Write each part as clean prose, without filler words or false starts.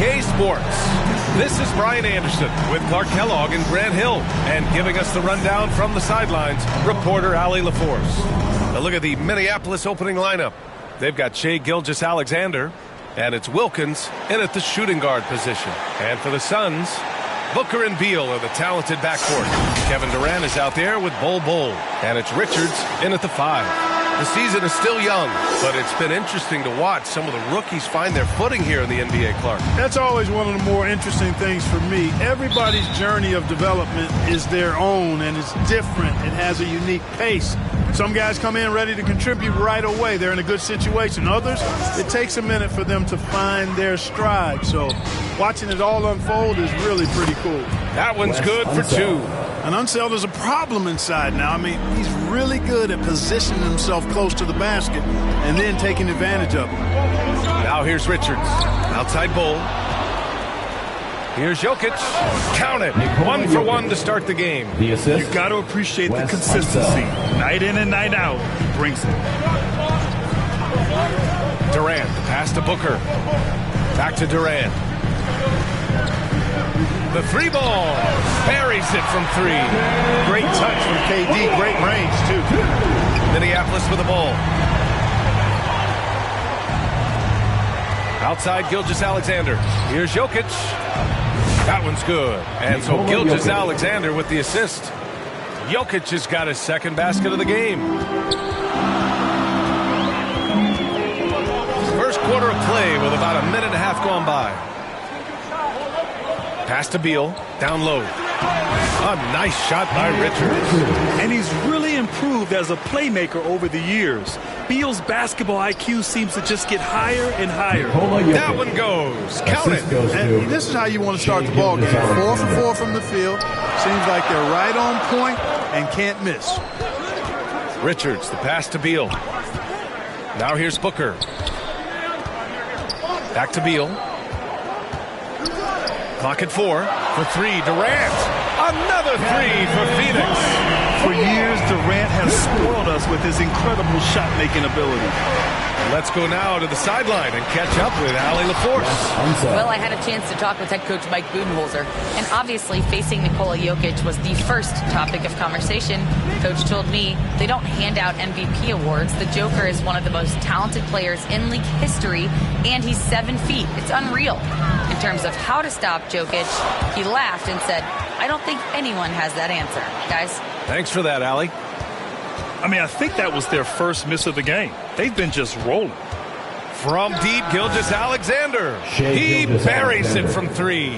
2K Sports. This is Brian Anderson with Clark Kellogg and Grant Hill. And giving us the rundown from the sidelines, reporter Ali LaForce. Now look at the Minneapolis opening lineup. They've got Shai Gilgeous-Alexander, and it's Wilkins in at the shooting guard position. And for the Suns, Booker and Beal are the talented backcourt. Kevin Durant is out there with Bol, and it's Richards in at the 5. The season is still young, but it's been interesting to watch some of the rookies find their footing here in the NBA, Clark. That's always one of the more interesting things for me. Everybody's journey of development is their own, and it's different. It has a unique pace. Some guys come in ready to contribute right away. They're in a good situation. Others, it takes a minute for them to find their stride. So watching it all unfold is really pretty cool. That one's good for 2. And Unseld is a problem inside now. I mean, he's really good at positioning himself close to the basket and then taking advantage of it. Now here's Richards. Outside Bol. Here's Jokic. Count it. 1 for 1 to start the game. You got to appreciate the consistency. Night in and night out, he brings it. Durant, pass to Booker. Back to Durant. The 3-ball. Buries it from 3. Great touch from KD. Great range, too. Minneapolis with the ball. Outside Gilgeous-Alexander. Here's Jokic. That one's good. And so Gilgeous-Alexander with the assist. Jokic has got his second basket of the game. First quarter of play with about a minute and a half gone by. Pass to Beal, down low. A nice shot by Richards. And he's really improved as a playmaker over the years. Beal's basketball IQ seems to just get higher and higher. That one goes. Count it. And this is how you want to start the ball game. 4 for 4 from the field. Seems like they're right on point and can't miss. Richards, the pass to Beal. Now here's Booker. Back to Beal. Clock at 4 for 3. Durant. Another 3 for Phoenix. For years, Durant has spoiled us with his incredible shot-making ability. Let's go now to the sideline and catch up with Ali LaForce. Well, I had a chance to talk with head coach Mike Budenholzer, and obviously facing Nikola Jokic was the first topic of conversation. Coach told me they don't hand out MVP awards. The Joker is one of the most talented players in league history, and he's 7 feet. It's unreal. In terms of how to stop Jokic, he laughed and said, I don't think anyone has that answer. Guys. Thanks for that, Ali. I mean, I think that was their first miss of the game. They've been just rolling. From deep, Gilgeous-Alexander. He buries it from 3.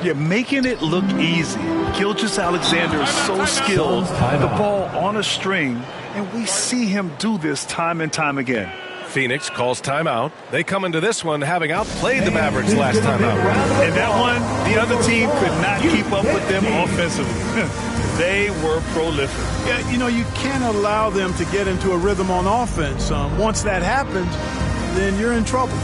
You're making it look easy. Gilgeous-Alexander is so skilled. The ball on a string, and we see him do this time and time again. Phoenix calls timeout. They come into this one having outplayed the Mavericks last time out. And that one, the other team could not keep up with them offensively. They were prolific. Yeah, you know, you can't allow them to get into a rhythm on offense. Once that happens, then you're in trouble.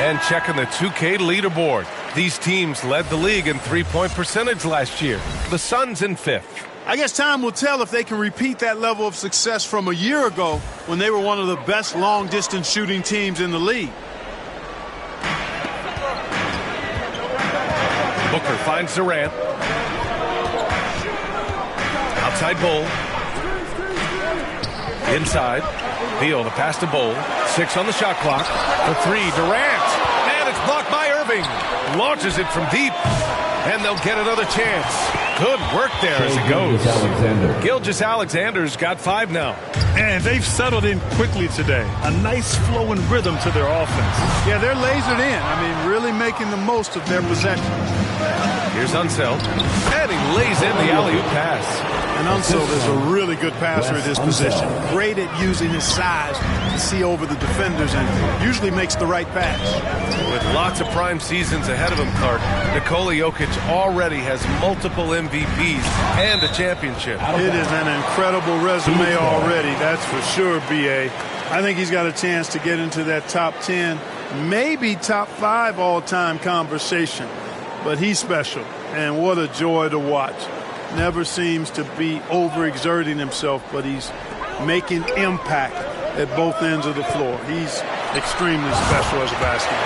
And checking the 2K leaderboard. These teams led the league in three-point percentage last year. The Suns in 5th. I guess time will tell if they can repeat that level of success from a year ago when they were one of the best long-distance shooting teams in the league. Booker finds Durant. Outside Bol. Inside. Beal, the pass to Bol. 6 on the shot clock. For 3, Durant. And it's blocked by Irving. Launches it from deep. And they'll get another chance. Good work there as it goes. Gilgeous-Alexander's got 5 now. And they've settled in quickly today. A nice flow and rhythm to their offense. Yeah, they're lasered in. I mean, really making the most of their possession. Here's Unseld, and he lays in the alley-oop pass. And Unseld is a really good passer at his position. Great at using his size to see over the defenders and usually makes the right pass. With lots of prime seasons ahead of him, Clark, Nikola Jokic already has multiple MVPs and a championship. It is an incredible resume already, that's for sure, B.A. I think he's got a chance to get into that top 10, maybe top 5 all-time conversation. But he's special, and what a joy to watch. Never seems to be overexerting himself, but he's making impact at both ends of the floor. He's extremely special as a basketball.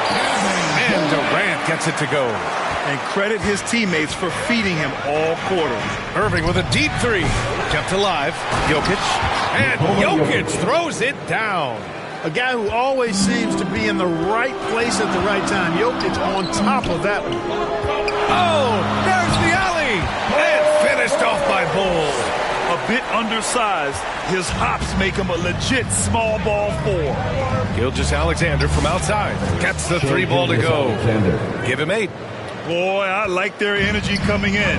And Durant gets it to go. And credit his teammates for feeding him all quarter. Irving with a deep 3. Kept alive. Jokic. And Jokic throws it down. A guy who always seems to be in the right place at the right time. Jokic on top of that one. Oh, there's the alley. And finished off by Bull. A bit undersized, his hops make him a legit small ball 4. Gilgeous-Alexander from outside. Gets the 3 ball to go. Give him 8. Boy, I like their energy coming in.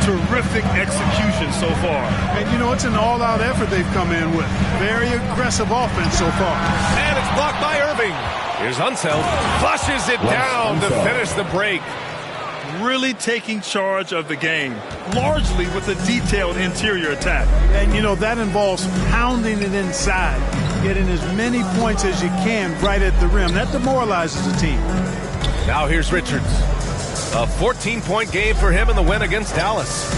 Terrific execution so far. And, you know, it's an all-out effort they've come in with. Very aggressive offense so far. And it's blocked by Irving. Here's Unseld. Flushes it down to finish the break. Really taking charge of the game, largely with a detailed interior attack. And, you know, that involves pounding it inside, getting as many points as you can right at the rim. That demoralizes the team. Now here's Richards. A 14-point game for him in the win against Dallas.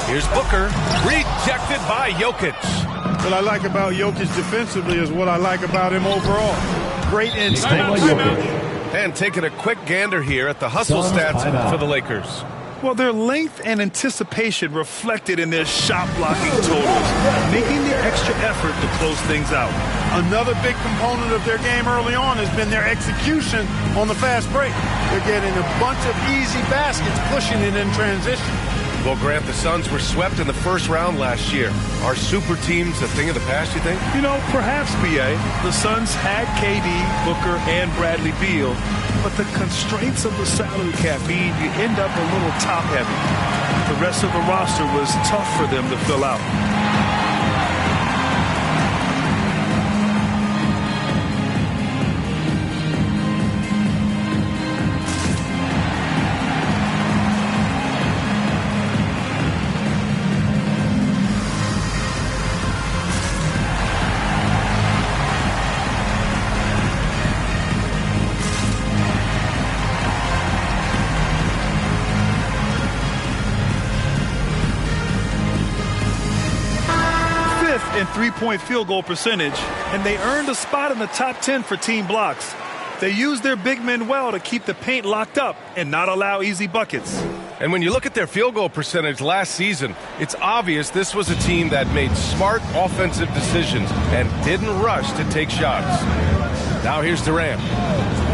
Here's Booker, rejected by Jokic. What I like about Jokic defensively is what I like about him overall. Great instinct. And taking a quick gander here at the hustle stats for the Lakers. Well, their length and anticipation reflected in their shot blocking totals, making the extra effort to close things out. Another big component of their game early on has been their execution on the fast break. They're getting a bunch of easy baskets, pushing it in transition. Well, Grant, the Suns were swept in the first round last year. Are super teams a thing of the past, you think? You know, perhaps, B.A. The Suns had KD, Booker, and Bradley Beal, but the constraints of the salary cap mean you end up a little top-heavy. The rest of the roster was tough for them to fill out. 3-point field goal percentage, and they earned a spot in the top 10 for team blocks. They used their big men well to keep the paint locked up and not allow easy buckets. And when you look at their field goal percentage last season, it's obvious this was a team that made smart offensive decisions and didn't rush to take shots. Now here's Durant.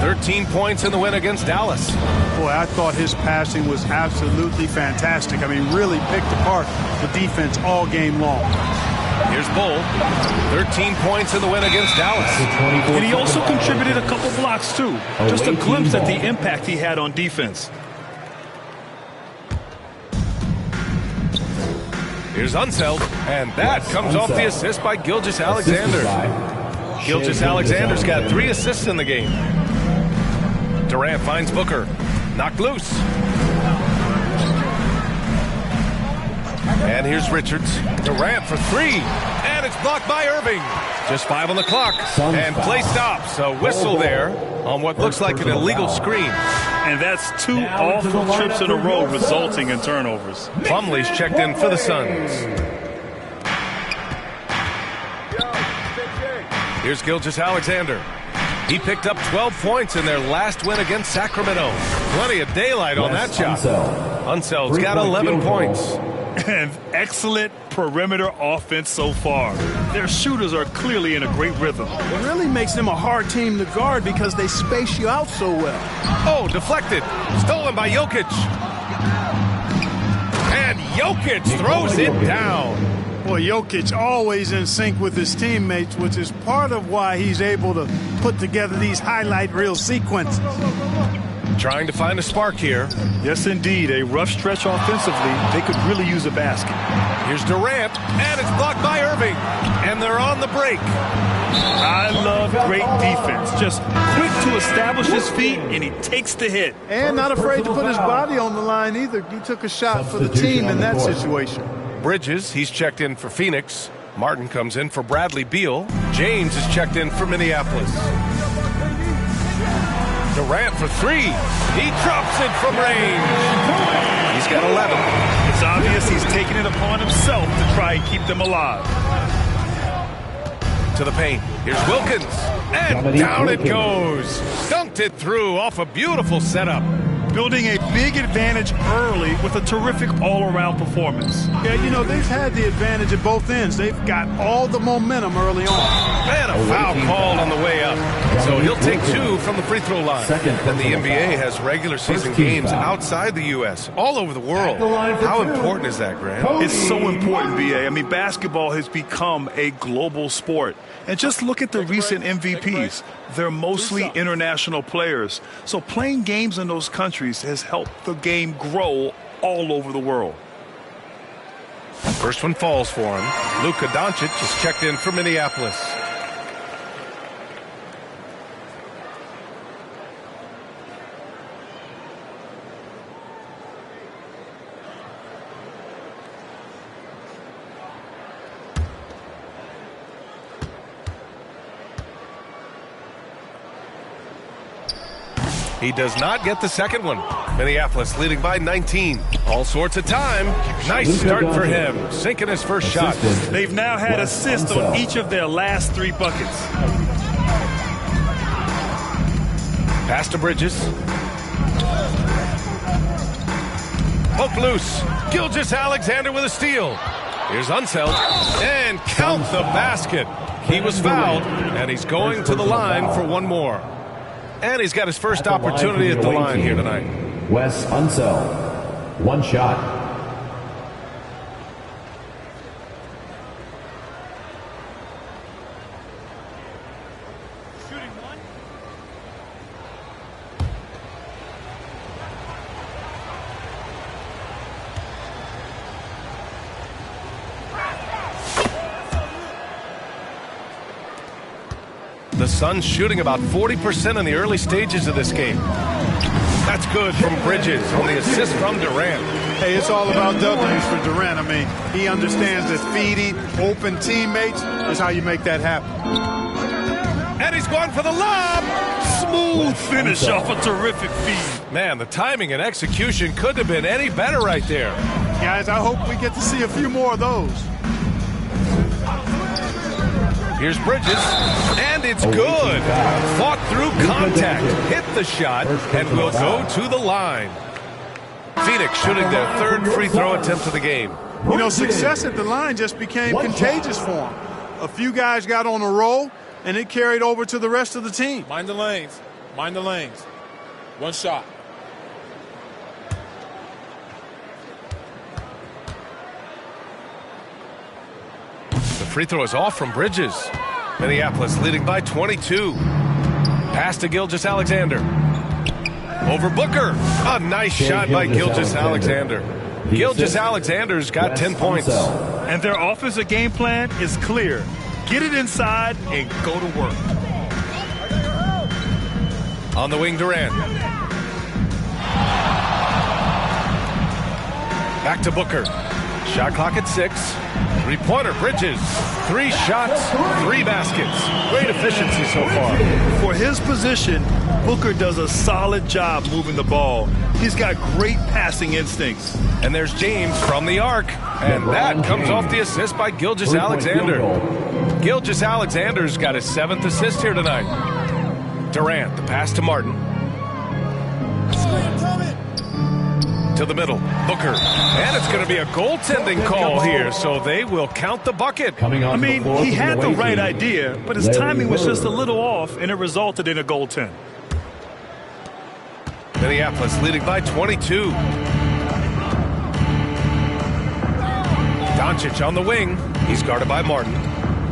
13 points in the win against Dallas. Boy, I thought his passing was absolutely fantastic. I mean, really picked apart the defense all game long. Here's Bull. 13 points in the win against Dallas. And he also contributed a couple blocks, too. Just a glimpse at the impact he had on defense. Here's Unseld, and that comes off the assist by Gilgeous-Alexander. Gilgeous-Alexander's got 3 assists in the game. Durant finds Booker. Knocked loose. And here's Richards. Durant for 3. And it's blocked by Irving. Just 5 on the clock. And play stops. A whistle there on what looks like an illegal screen. And that's 2 awful trips in a row resulting in turnovers. Plumlee's checked in for the Suns. Here's Gilgeous-Alexander. He picked up 12 points in their last win against Sacramento. Plenty of daylight on that shot. Unseld's got 11 points. And excellent perimeter offense so far. Their shooters are clearly in a great rhythm. It really makes them a hard team to guard because they space you out so well. Oh, deflected. Stolen by Jokic. And Jokic throws it down. Boy, Jokic always in sync with his teammates, which is part of why he's able to put together these highlight reel sequences. Trying to find a spark here. Yes, indeed. A rough stretch offensively. They could really use a basket. Here's Durant, and it's blocked by Irving. And they're on the break. I love great defense. Just quick to establish his feet, and he takes the hit. And not afraid to put his body on the line either. He took a shot for the team in that situation. Bridges, he's checked in for Phoenix. Martin comes in for Bradley Beal. James is checked in for Minneapolis. Durant for three. He drops it from range. He's got 11. It's obvious he's taking it upon himself to try and keep them alive. To the paint. Here's Wilkins. And down it goes. Dunked it through off a beautiful setup. Building a big advantage early with a terrific all-around performance. Yeah, you know, they've had the advantage at both ends. They've got all the momentum early on. And a foul called on the way up. So he'll take two from the free throw line. And the NBA has regular season games outside the U.S., all over the world. How important is that, Grant? It's so important, BA. I mean, basketball has become a global sport. And just look at the recent MVPs. They're mostly international players. So playing games in those countries has helped the game grow all over the world. First one falls for him. Luka Doncic is checked in for Minneapolis. He does not get the second one. Minneapolis leading by 19. All sorts of time. Nice start for him. Sinking his first shot. They've now had assists on each of their last three buckets. Pass to Bridges. Poke loose. Gilgeous-Alexander with a steal. Here's Unseld. And count the basket. He was fouled, and he's going to the line for one more. And he's got his first opportunity at the line here tonight. Wes Unseld, one shot. Shooting one. The Suns shooting about 40% in the early stages of this game. That's good from Bridges on the assist from Durant. Hey, it's all about W's for Durant. I mean, he understands that feeding open teammates is how you make that happen. And he's going for the lob. Smooth finish off a terrific feed. Man, the timing and execution couldn't have been any better right there. Guys, I hope we get to see a few more of those. Here's Bridges, and it's good. Fought through contact, hit the shot, and will go to the line. Phoenix shooting their third free throw attempt of the game. You know, success at the line just became contagious for him. A few guys got on a roll, and it carried over to the rest of the team. Mind the lanes. Mind the lanes. One shot. The free throw is off from Bridges. Minneapolis leading by 22. Pass to Gilgeous-Alexander. Over Booker. A nice shot by Gilgeous-Alexander. Gilgeous-Alexander's got 10 points. And their offensive game plan is clear. Get it inside and go to work. On the wing, Durant. Back to Booker. Shot clock at 6. Three-pointer, Bridges. 3 shots, 3 baskets. Great efficiency so far. For his position, Booker does a solid job moving the ball. He's got great passing instincts. And there's James from the arc. And that comes off the assist by Gilgeous-Alexander. Gilgeous-Alexander's got his 7th assist here tonight. Durant, the pass to Martin. To the middle, Booker. And it's going to be a goaltending call here, so they will count the bucket. I mean, he had the right idea, but his timing was just a little off, and it resulted in a goaltend. Minneapolis leading by 22. Doncic on the wing. He's guarded by Martin.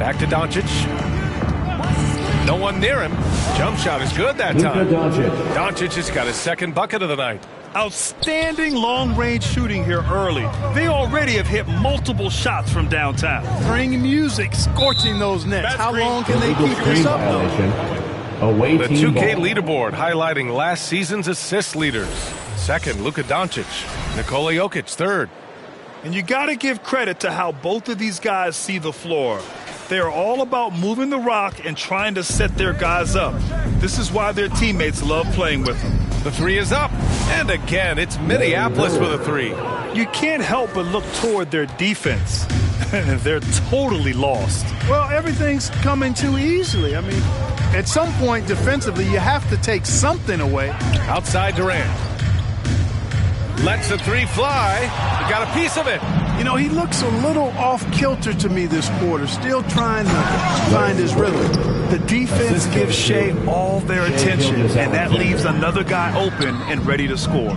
Back to Doncic. No one near him. Jump shot is good that time. Doncic has got his second bucket of the night. Outstanding long-range shooting here early. They already have hit multiple shots from downtown. Bring music, scorching those nets. How long can they keep this up, though? The 2K leaderboard highlighting last season's assist leaders. Second, Luka Doncic. Nikola Jokic, third. And you got to give credit to how both of these guys see the floor. They are all about moving the rock and trying to set their guys up. This is why their teammates love playing with them. The three is up. And again, it's Minneapolis with a three. You can't help but look toward their defense. They're totally lost. Well, everything's coming too easily. I mean, at some point defensively, you have to take something away. Outside Durant. Lets the three fly. He got a piece of it. You know, he looks a little off-kilter to me this quarter, still trying to find his rhythm. The defense gives Shea all their attention, and that leaves another guy open and ready to score.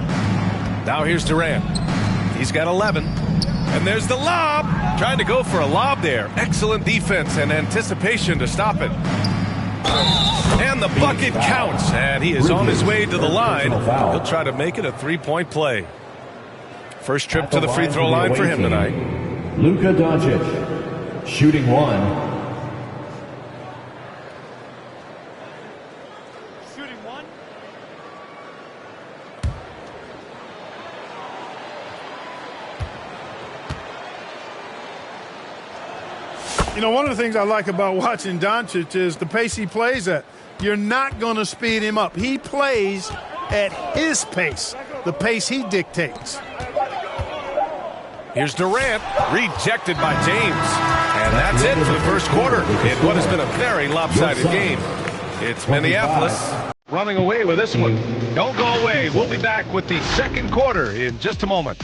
Now here's Durant. He's got 11. And there's the lob. Trying to go for a lob there. Excellent defense and anticipation to stop it. And the bucket counts, and he is on his way to the line. He'll try to make it a three-point play. First trip to the free throw line for him tonight. Luka Doncic, shooting one. Shooting one. You know, one of the things I like about watching Doncic is the pace he plays at. You're not going to speed him up. He plays at his pace, the pace he dictates. Here's Durant, rejected by James. And that's it for the first quarter in what has been a very lopsided game. It's Minneapolis running away with this one. Don't go away. We'll be back with the second quarter in just a moment.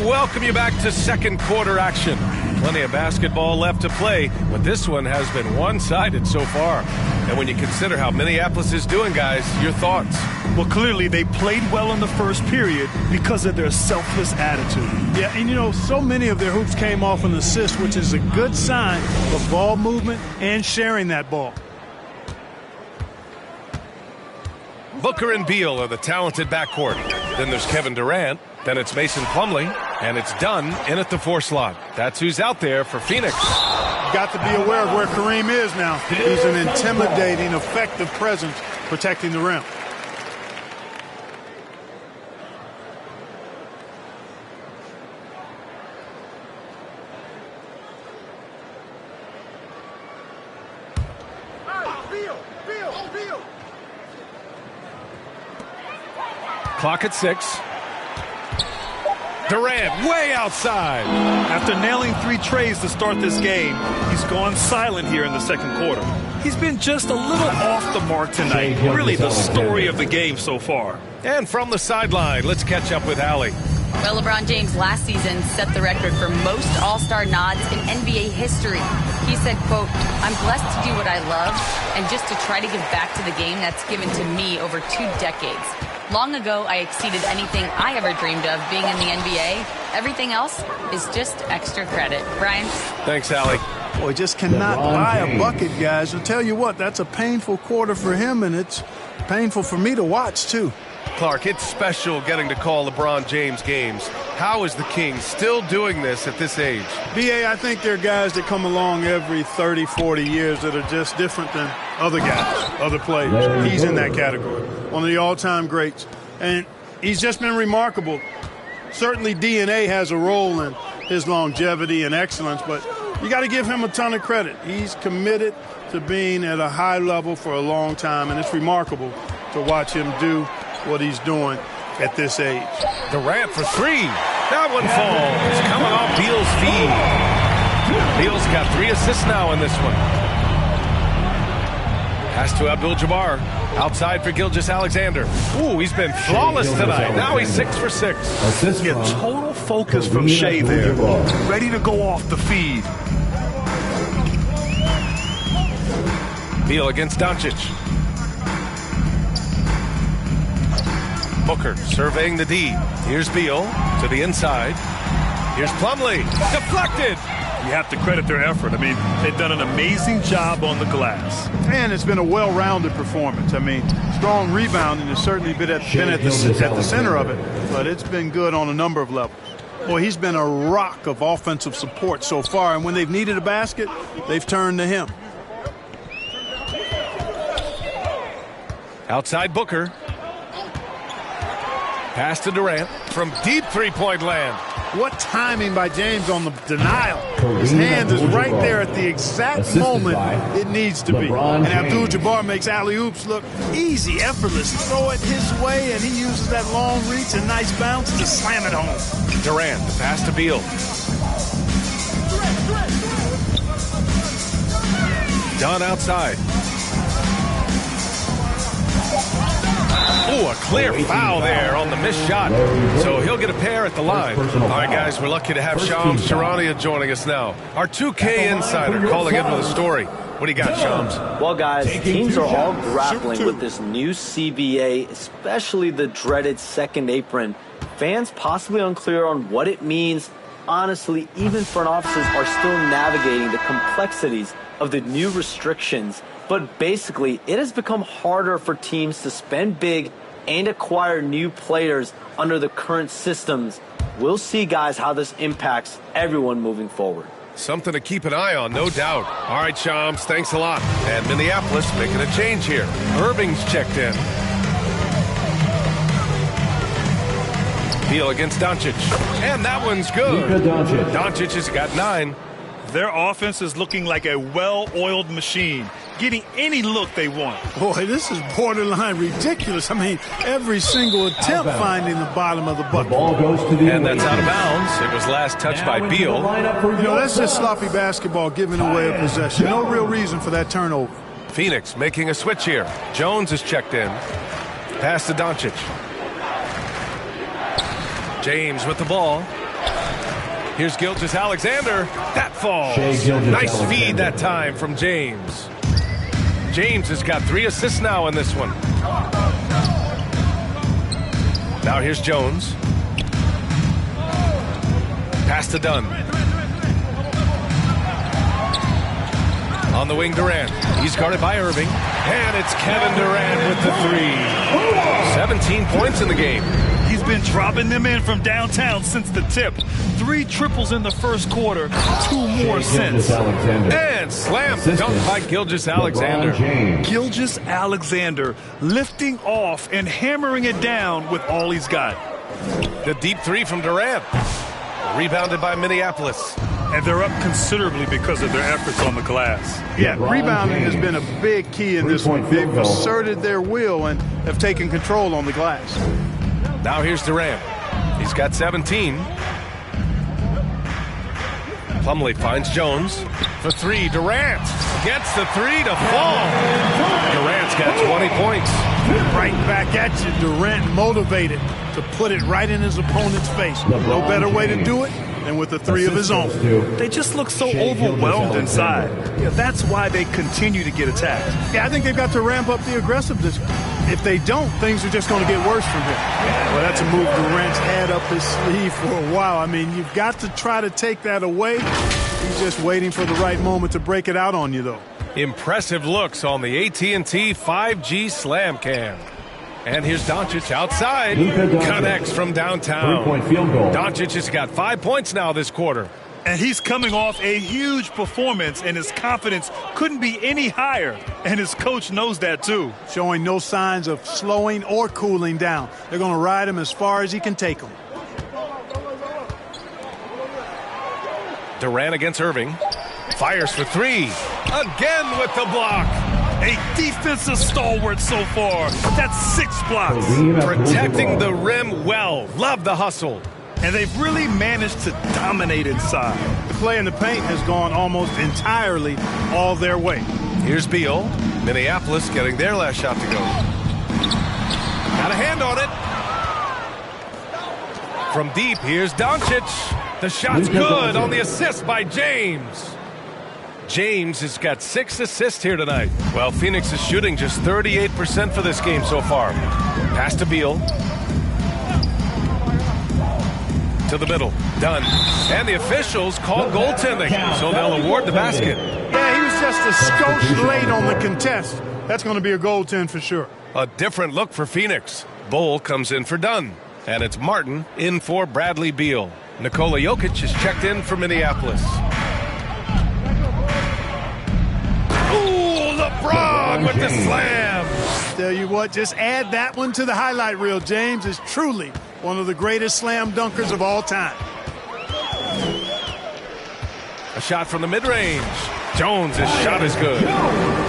Welcome you back to second quarter action. Plenty of basketball left to play, but this one has been one-sided so far. And when you consider how Minneapolis is doing, guys, your thoughts? Well, clearly they played well in the first period because of their selfless attitude. Yeah, and you know, so many of their hoops came off an assist, which is a good sign of ball movement and sharing that ball. Booker and Beal are the talented backcourt. Then there's Kevin Durant. Then it's Mason Plumlee. And it's done in at the 4 slot. That's who's out there for Phoenix. Got to be aware of where Kareem is now. He's an intimidating, effective presence protecting the rim. Clock at 6. Durant way outside. After nailing 3 trays to start this game, he's gone silent here in the second quarter. He's been just a little off the mark tonight. Really the story of the game so far. And from the sideline, let's catch up with Allie. Well, LeBron James last season set the record for most All-Star nods in NBA history. He said, quote, "I'm blessed to do what I love and just to try to give back to the game that's given to me over 2 decades. Long ago, I exceeded anything I ever dreamed of being in the NBA. Everything else is just extra credit." Brian? Thanks, Allie. Boy, just cannot buy a bucket, guys. I'll tell you what, that's a painful quarter for him, and it's painful for me to watch, too. Clark, it's special getting to call LeBron James games. How is the King still doing this at this age? B.A., I think there are guys that come along every 30, 40 years that are just different than other guys, other players. He's in that category. One of the all-time greats. And he's just been remarkable. Certainly DNA has a role in his longevity and excellence, but you got to give him a ton of credit. He's committed to being at a high level for a long time, and it's remarkable to watch him do what he's doing at this age. Durant for 3. That one falls. Coming off Beal's feed. Beal's got 3 assists now in this one. Pass to Abdul-Jabbar. Outside for Gilgeous-Alexander. Ooh, he's been flawless tonight. Now he's 6 for 6. Yeah, total focus from Shea there. Ready to go off the feed. Beal against Doncic. Booker surveying the D. Here's Beal to the inside. Here's Plumlee. Deflected. You have to credit their effort. I mean, they've done an amazing job on the glass. And it's been a well-rounded performance. I mean, strong rebounding has certainly been at the center of it, but it's been good on a number of levels. Boy, he's been a rock of offensive support so far, and when they've needed a basket, they've turned to him. Outside Booker. Pass to Durant from deep three-point land. What timing by James on the denial. His hand is right there at the exact moment it needs to be. And Abdul-Jabbar makes alley-oops look easy, effortless. Throw it his way, and he uses that long reach and nice bounce to slam it home. Durant, pass to Beal. Dunn outside. Ooh, a clear foul there on the missed shot. So he'll get a pair at the line. All right, guys, we're lucky to have Shams Charania joining us now. Our 2K insider calling in with a story. What do you got, Shams? Well, guys, teams are all grappling with this new CBA, especially the dreaded second apron. Fans possibly unclear on what it means. Honestly, even front offices are still navigating the complexities of the new restrictions. But basically, it has become harder for teams to spend big and acquire new players under the current systems. We'll see, guys, how this impacts everyone moving forward. Something to keep an eye on, no doubt. All right, Shams, thanks a lot. And Minneapolis making a change here. Irving's checked in. Beal against Doncic. And that one's good. Doncic has got 9. Their offense is looking like a well-oiled machine, getting any look they want. Boy, this is borderline ridiculous. I mean, every single attempt finding the bottom of the bucket. And that's out of bounds. It was last touched by Beal. You know, that's just sloppy basketball giving away a possession. No real reason for that turnover. Phoenix making a switch here. Jones is checked in. Pass to Doncic. James with the ball. Here's Gilgeous-Alexander. That falls. Nice feed that time from James. James has got 3 assists now in this one. Now here's Jones. Pass to Dunn. On the wing, Durant. He's guarded by Irving. And it's Kevin Durant with the 3. 17 points in the game. He's been dropping them in from downtown since the tip. 3 triples in the first quarter, 2 more since. And slam dunk by Gilgeous-Alexander. Gilgeous-Alexander lifting off and hammering it down with all he's got. The deep 3 from Durant. Rebounded by Minneapolis. And they're up considerably because of their efforts on the glass. Yeah, rebounding has been a big key in this one. They've asserted their will and have taken control on the glass. Now here's Durant. He's got 17. Plumlee finds Jones for 3. Durant gets the 3 to fall. Durant's got 20 points. Right back at you, Durant motivated to put it right in his opponent's face. No better way to do it than with the 3 of his own. They just look so overwhelmed inside. Yeah, that's why they continue to get attacked. Yeah, I think they've got to ramp up the aggressiveness. If they don't, things are just going to get worse from him. Well, that's a move Durant's had up his sleeve for a while. I mean, you've got to try to take that away. He's just waiting for the right moment to break it out on you, though. Impressive looks on the AT&T 5G Slam Cam. And here's Doncic outside. Connects from downtown. 3-point field goal. Doncic has got 5 points now this quarter. And he's coming off a huge performance, and his confidence couldn't be any higher. And his coach knows that, too. Showing no signs of slowing or cooling down. They're going to ride him as far as he can take him. Durant against Irving. Fires for 3. Again with the block. A defensive stalwart so far. That's 6 blocks. Protecting the rim well. Love the hustle. And they've really managed to dominate inside. play in the paint has gone almost entirely all their way. Here's Beal. Minneapolis getting their last shot to go. Got a hand on it. From deep, here's Doncic. The shot's good on the assist by James. James has got 6 assists here tonight. Well, Phoenix is shooting just 38% for this game so far. Pass to Beal. To the middle. Done. And the officials call goaltending, so they'll award the basket. Yeah, he was just a skosh late on the contest. That's going to be a goaltend for sure. A different look for Phoenix. Bull comes in for Dunn. And it's Martin in for Bradley Beal. Nikola Jokic is checked in for Minneapolis. Ooh, LeBron with the slam. Tell you what, just add that one to the highlight reel. James is truly one of the greatest slam dunkers of all time. A shot from the mid-range. Jones' shot is good.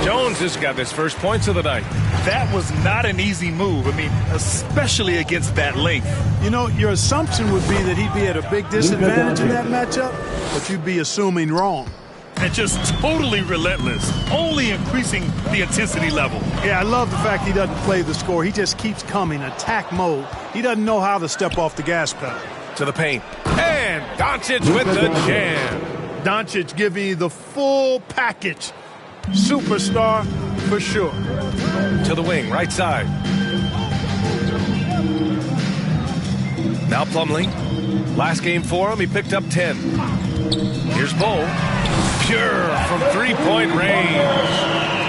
Jones has got his first points of the night. That was not an easy move. I mean, especially against that length. You know, your assumption would be that he'd be at a big disadvantage in that matchup, but you'd be assuming wrong. And just totally relentless, only increasing the intensity level. Yeah, I love the fact he doesn't play the score. He just keeps coming, attack mode. He doesn't know how to step off the gas pedal. To the paint. And Doncic with the jam. Doncic giving you the full package. Superstar for sure. To the wing, right side. Now Plumlee. Last game for him, he picked up 10. Here's Bull. Pure from three-point range.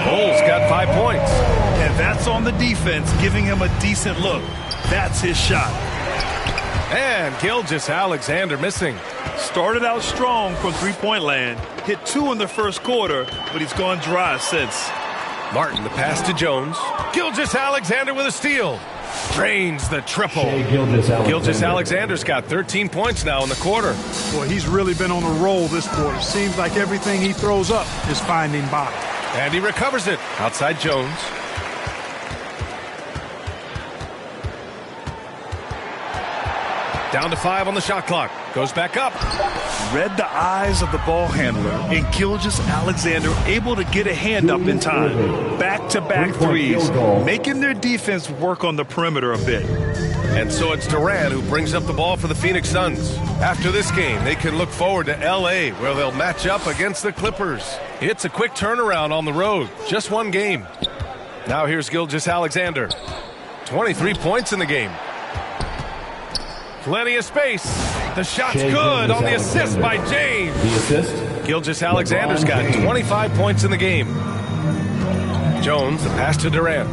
Bull's got 5 points. And that's on the defense, giving him a decent look. That's his shot. And Gilgeous-Alexander missing. Started out strong from three-point land. Hit 2 in the first quarter, but he's gone dry since. Martin, the pass to Jones. Gilgeous-Alexander with a steal. Drains the triple. Gilgeous-Alexander's got 13 points now in the quarter. Boy, he's really been on a roll this quarter. Seems like everything he throws up is finding bottom. And he recovers it. Outside Jones. Down to 5 on the shot clock. Goes back up. Read the eyes of the ball handler, and Gilgeous-Alexander able to get a hand up in time. Back-to-back threes, making their defense work on the perimeter a bit. And so it's Durant who brings up the ball for the Phoenix Suns. After this game, they can look forward to L.A., where they'll match up against the Clippers. It's a quick turnaround on the road. Just one game. Now here's Gilgeous-Alexander. 23 points in the game. Plenty of space. The shot's good on the assist by James. The assist. Gilgeous-Alexander's got 25 points in the game. Jones, the pass to Durant.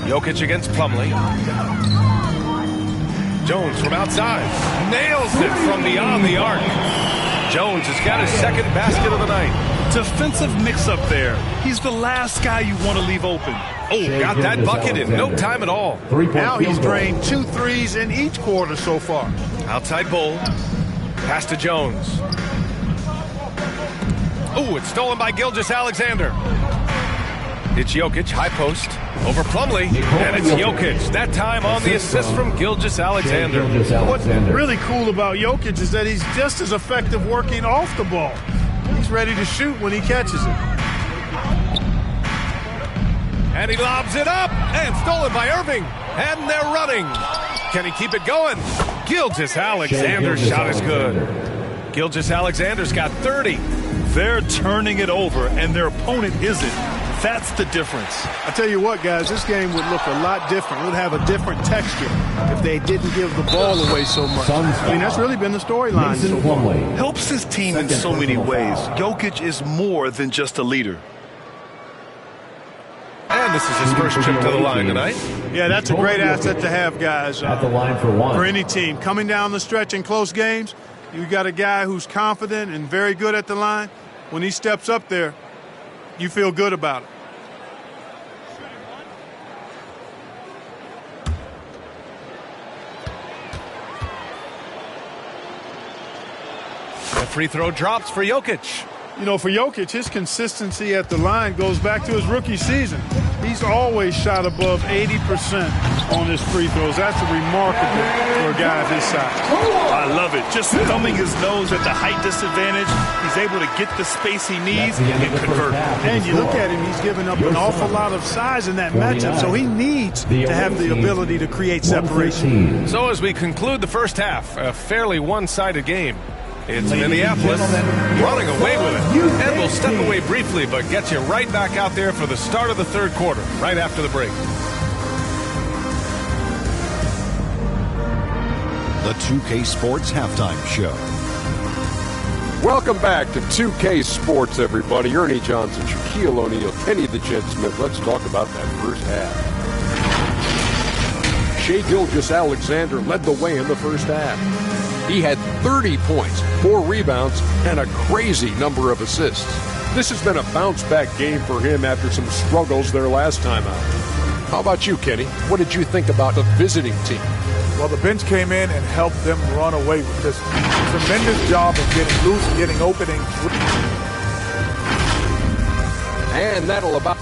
Jokic against Plumlee. Jones from outside. Nails it from beyond the arc. Jones has got his second basket of the night. Defensive mix-up there. He's the last guy you want to leave open. Oh, got that bucket in no time at all. Now he's drained 2 threes in each quarter so far. Outside Bull. Pass to Jones. Oh, it's stolen by Gilgeous-Alexander. It's Jokic, high post, over Plumlee, and it's Jokic. That time on the assist from Gilgeous-Alexander. What's really cool about Jokic is that he's just as effective working off the ball. He's ready to shoot when he catches it. And he lobs it up, and stolen by Irving. And they're running. Can he keep it going? Gilgeous-Alexander's shot is good. Gilgeous-Alexander's got 30. They're turning it over, and their opponent isn't. That's the difference. I tell you what, guys, this game would look a lot different. It would have a different texture if they didn't give the ball away so much. I mean, that's really been the storyline so far. Helps his team in so many ways. Jokic is more than just a leader. And this is his first trip to the line tonight. Yeah, that's a great asset to have, guys. At the line for one. For any team. Coming down the stretch in close games, you got a guy who's confident and very good at the line. When he steps up there, you feel good about it. The free throw drops for Jokic. You know, for Jokic, his consistency at the line goes back to his rookie season. He's always shot above 80% on his free throws. That's remarkable for a guy of his size. I love it. Just thumbing his nose at the height disadvantage. He's able to get the space he needs and convert. And you look at him, he's given up an awful lot of size in that matchup, so he needs to have the ability to create separation. So as we conclude the first half, a fairly one-sided game. It's Minneapolis running away with it. And we'll step away briefly, but get you right back out there for the start of the third quarter, right after the break. The 2K Sports Halftime Show. Welcome back to 2K Sports, everybody. Ernie Johnson, Shaquille O'Neal, Kenny the Jet Smith. Let's talk about that first half. Shai Gilgeous-Alexander led the way in the first half. He had 30 points, 4 rebounds, and a crazy number of assists. This has been a bounce-back game for him after some struggles their last time out. How about you, Kenny? What did you think about the visiting team? Well, the bench came in and helped them run away with this tremendous job of getting loose, getting openings. And that'll about...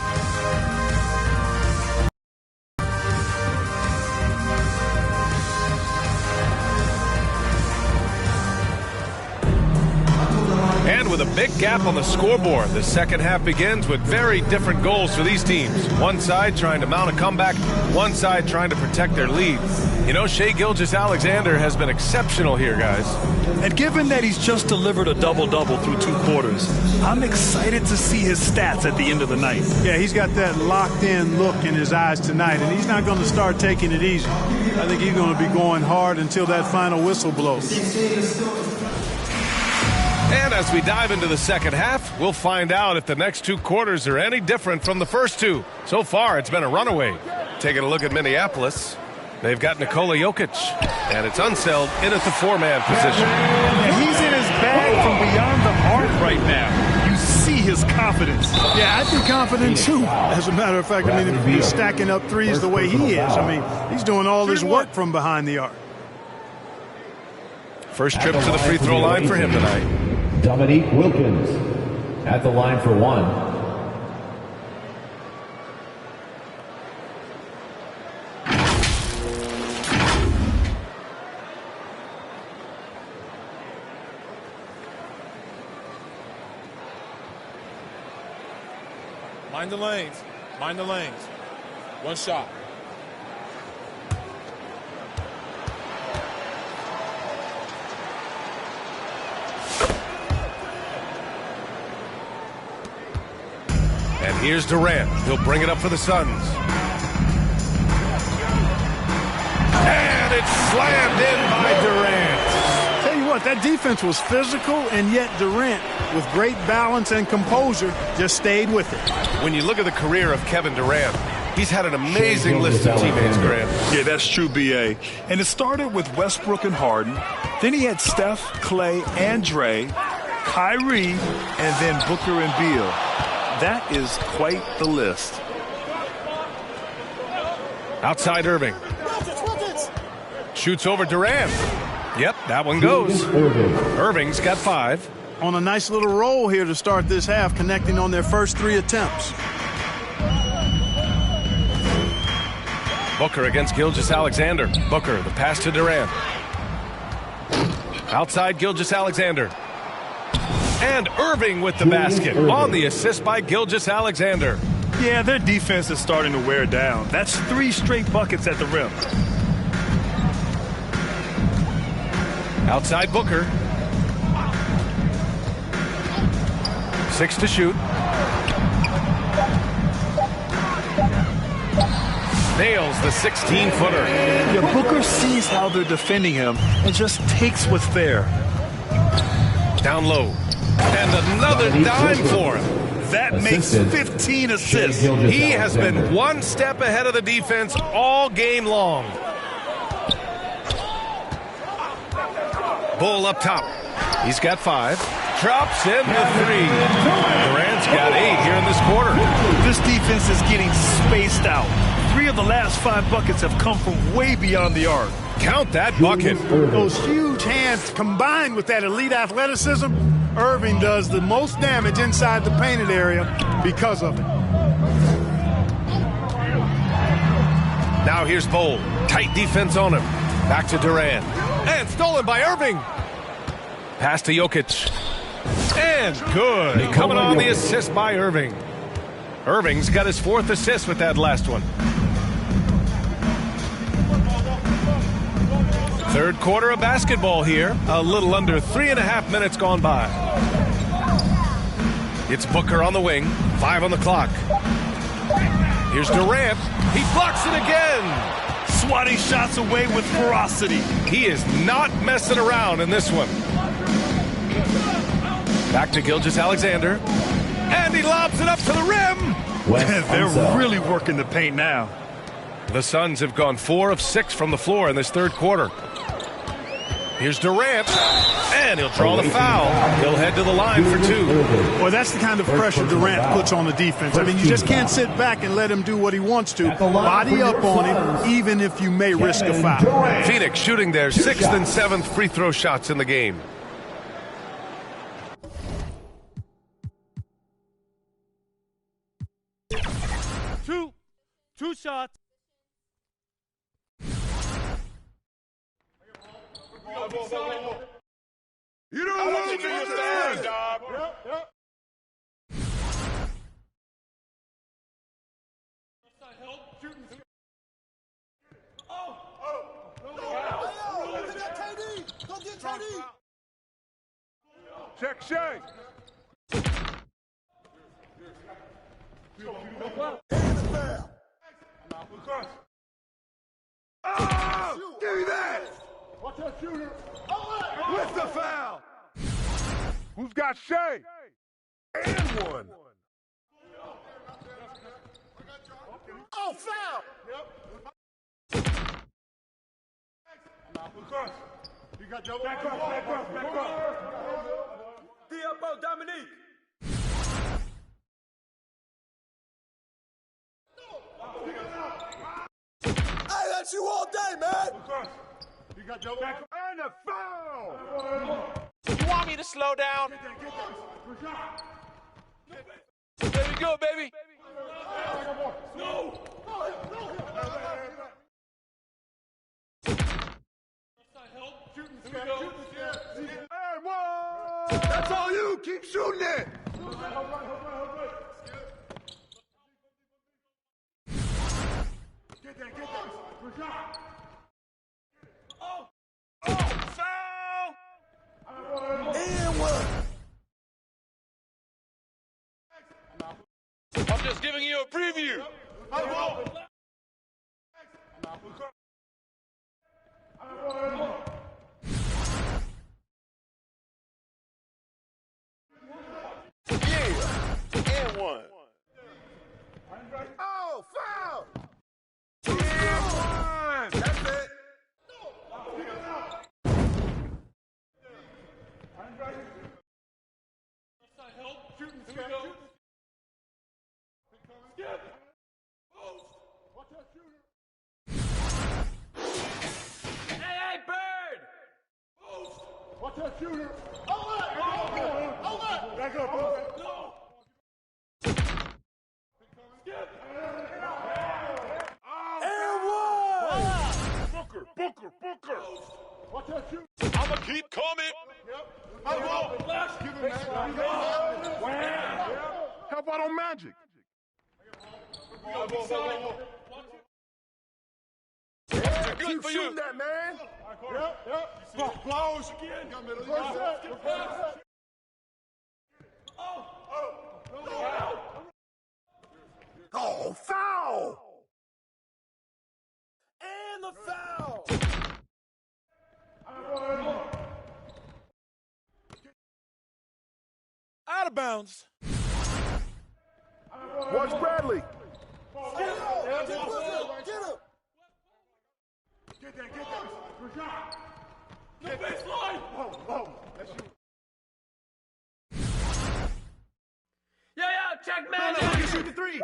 With a big gap on the scoreboard, the second half begins with very different goals for these teams. One side trying to mount a comeback, one side trying to protect their lead. You know, Shai Gilgeous-Alexander has been exceptional here, guys. And given that he's just delivered a double-double through 2 quarters, I'm excited to see his stats at the end of the night. Yeah, he's got that locked-in look in his eyes tonight, and he's not going to start taking it easy. I think he's going to be going hard until that final whistle blows. And as we dive into the second half, we'll find out if the next 2 quarters are any different from the first 2. So far, it's been a runaway. Taking a look at Minneapolis, they've got Nikola Jokic, and it's Unseld in at the 4-man position. And he's in his bag from beyond the arc right now. You see his confidence. Yeah, I'd be confident too. As a matter of fact, I mean, if he's stacking up threes the way he is, I mean, he's doing all his work from behind the arc. First trip to the free throw line for him tonight. Dominique Wilkins at the line for 1. Mind the lanes. Mind the lanes. One shot. And here's Durant. He'll bring it up for the Suns. And it's slammed in by Durant. Tell you what, that defense was physical, and yet Durant, with great balance and composure, just stayed with it. When you look at the career of Kevin Durant, he's had an amazing list of teammates, Grant. Yeah, that's true, B.A. And it started with Westbrook and Harden. Then he had Steph, Clay, and Dre, Kyrie, and then Booker and Beal. That is quite the list. Outside Irving. Shoots over Durant. Yep, that one goes. Irving's got 5. On a nice little roll here to start this half, connecting on their first 3 attempts. Booker against Gilgeous-Alexander. Booker, the pass to Durant. Outside Gilgeous-Alexander. And Irving with the basket on the assist by Gilgeous-Alexander. Yeah, their defense is starting to wear down. That's 3 straight buckets at the rim. Outside Booker. 6 to shoot. Nails the 16-footer. Yeah, Booker sees how they're defending him and just takes what's there. Down low. And another dime for him. That makes 15 assists. He has been one step ahead of the defense all game long. Bull up top. He's got 5. Drops in the 3. Durant's got 8 here in this quarter. This defense is getting spaced out. 3 of the last 5 buckets have come from way beyond the arc. Count that bucket. Those huge hands combined with that elite athleticism, Irving does the most damage inside the painted area because of it. Now here's Bowl. Tight defense on him. Back to Durant. And stolen by Irving. Pass to Jokic. And good. Coming on the assist by Irving. Irving's got his 4th assist with that last one. Third quarter of basketball here. A little under 3.5 minutes gone by. It's Booker on the wing. 5 on the clock. Here's Durant. He blocks it again. Swatting shots away with ferocity. He is not messing around in this one. Back to Gilgeous-Alexander. And he lobs it up to the rim. They're really working the paint now. The Suns have gone 4 of 6 from the floor in this third quarter. Here's Durant, and he'll draw the foul. He'll head to the line for 2. Well, that's the kind of pressure Durant puts on the defense. I mean, you just can't sit back and let him do what he wants to. Body up on him, even if you may risk a foul. Phoenix shooting their 6th and 7th free throw shots in the game. Two shots. You don't want to stand, dog. Yep. Check Shay. Oh, give me that. Watch that shooter. With the foul. Who's got Shay? And one. Oh, foul. Yep. You got double. Back up. Diapo Dominique. Hey, that's you all day, man. You got double. And a foul. You want me to slow down? There we go, baby. No. And one. That's all you. Keep shooting it. Get that. Oh, foul. And one. I'm just giving you a preview. Yeah. And one. Oh, foul. And one. That's it. Hey, Bird! Watch that shooter. Oh, back up, bro. No! And one. Booker. Watch that shooter. I'ma keep coming. Yep. Give him that. How about on Magic? Good for you. That, man. Yep. Blows again. Oh, foul. And the foul. Out of bounds. Watch Bradley. Get him. Get that. No baseline. That's you. Yo, check Magic. No, shoot the three. Here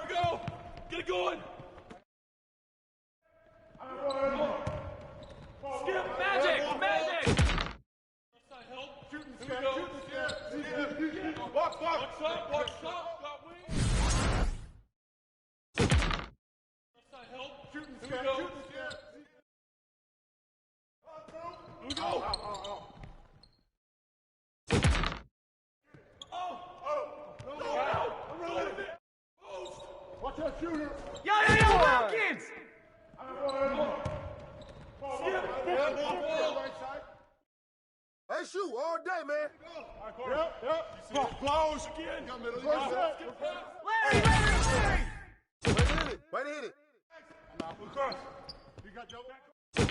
we go. Get it going. Skip Magic. Watch. Got wings. Hey, shoot all day, man. Yep. Close again. Way to hit it. You got double. You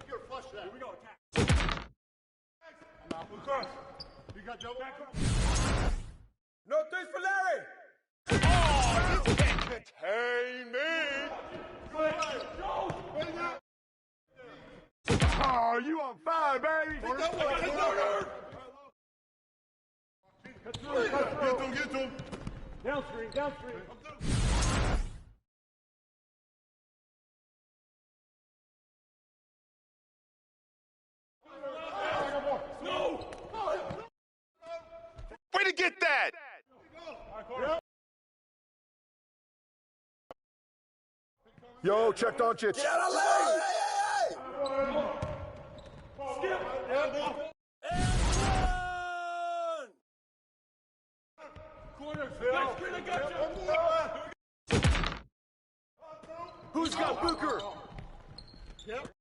gotta flush that. Here we go. Attack. You got double. No threes for Larry. Oh, you can't contain me. Oh, you on fire, baby. Get to him. Downstream. No! Way to get that. Yo, checked on you. Get out of lane. Skip! Corner, Phil. Screen, I got you. Who's got Booker? Yep.